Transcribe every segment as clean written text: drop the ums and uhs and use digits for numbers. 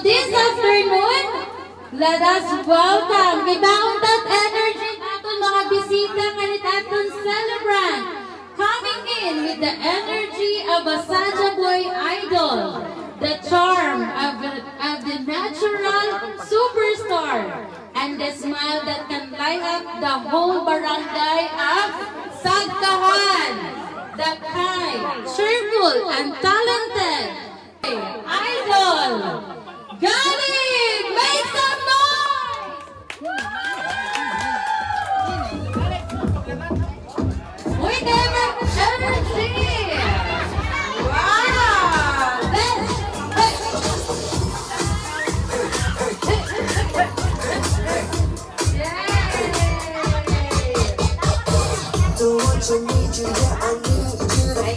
this afternoon, let us welcome ibaong that energy natin mga bisita kanit aton celebrant coming in with the energy of a Saja Boy idol, the charm of the natural superstar, and the smile that can light up the whole barangay of Sagkahan, the kind, cheerful, and talented idol, Galing! Make some noise! We give it energy! Wow! Don't want you, need you, yeah, I need you to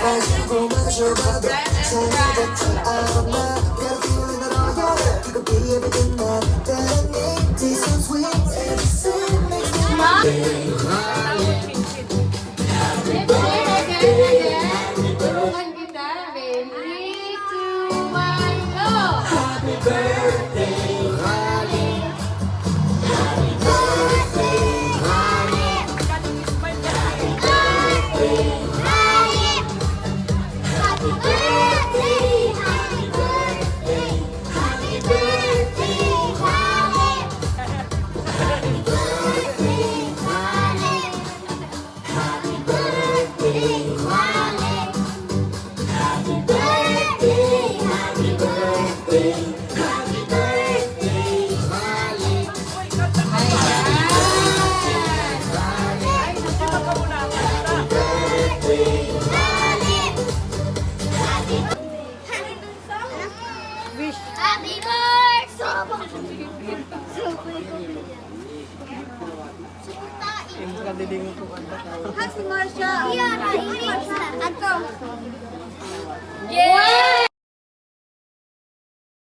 가지고 마셔봐도 생각했지 않아 Got a feeling that all you're You could be everything that I need Taste so sweet, everything makes me Tulungan kita. Ready, 2, 1, go! Happy birthday, honey Happy birthday, honey Happy birthday, honey Happy birthday, happy birthday Happy birthday, honey Happy birthday, honey Happy birthday, honey Happy birthday, happy birthday Happy birthday, honey Happy birthday! Happy Marsha! Yeah, Marsha! Ako!